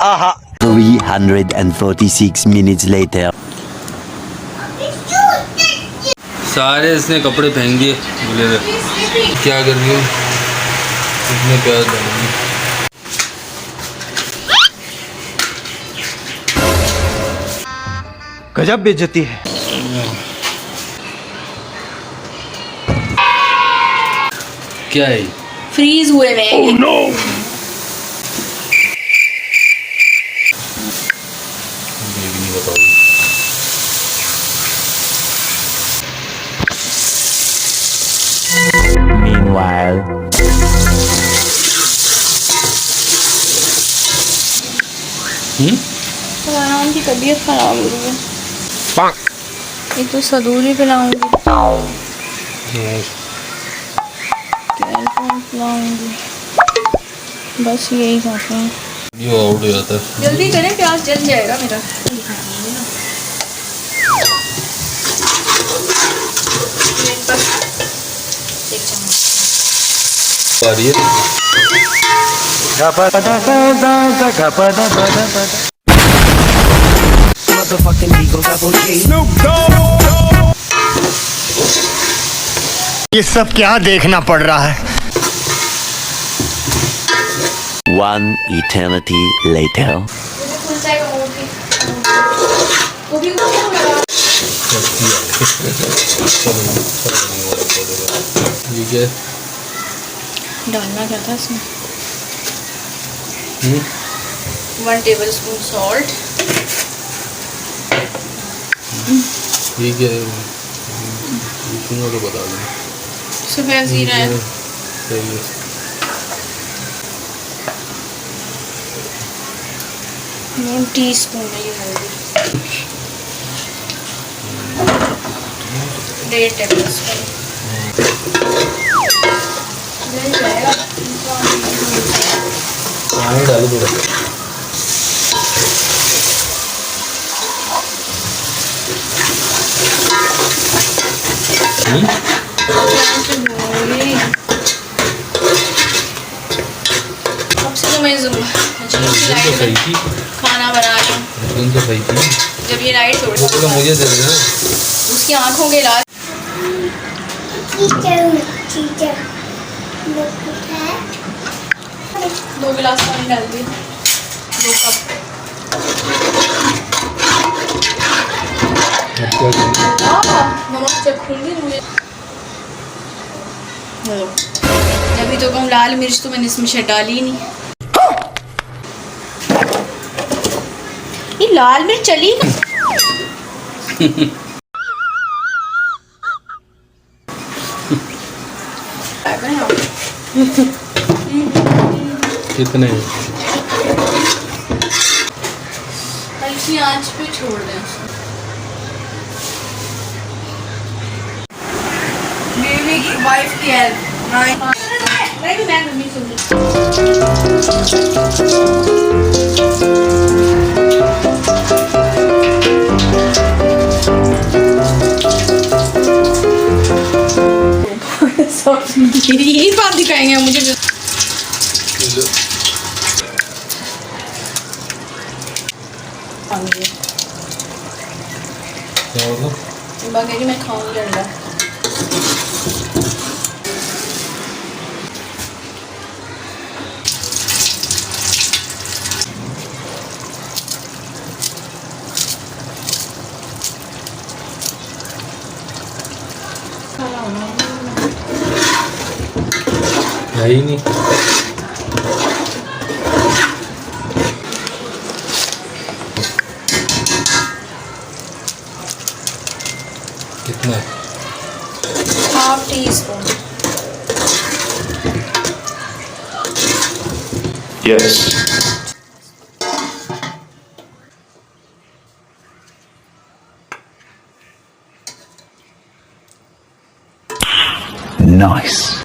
Aha. 346 minutes later. सारे इसने कपड़े पहन दिए बोले थे क्या कर रही हूँ इतने प्यार डालेंगे। गजब बेइज्जती है। क्या है फ्रीज हुए में। Oh no. ये भी नहीं बताऊँ। Meanwhile. उनकी तबीयत खराब हो रही है। एक तो सदूरी पिलाऊंगी, पिलाऊंगी, बस यही खाते हैं। ये आउट हो जाता है। जल्दी करें, प्याज जल जाएगा मेरा। आ रही है ये सब क्या देखना पड़ रहा है। One eternity later. ये क्या डालना क्या था इसमें? 1 टेबलस्पून सॉल्ट। ये क्या तो बता दें। सफ़ेद ज़ीरा है। सही है। 1 टीस्पून है ये हल्दी। 1.5 टेबलस्पून। पानी डालो थोड़ा। सही थी खाना बना रही हूँ। तो सही थी जब ये लाइट तोड़ वो तो मुझे दे देना। उसकी आँखों के इलाज। 2 गिलास पानी डाल दी, 2 कप। नमक चेक करूँगी मुझे। जब तो कहूँ लाल मिर्च तो मैंने इसमें शायद डाली ही नहीं। ये लाल मिर्च चली कितने हल्की आंच पे छोड़ दें उसको। मेरी वाइफ की हेल्प नहीं मैं मम्मी सुन यही बात दिखाएंगे मुझे। बाकी मैं खाऊंगी अंडा। है ही नहीं। कितना? 1/2 teaspoon. Yes. Nice.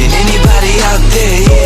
Can anybody out there hear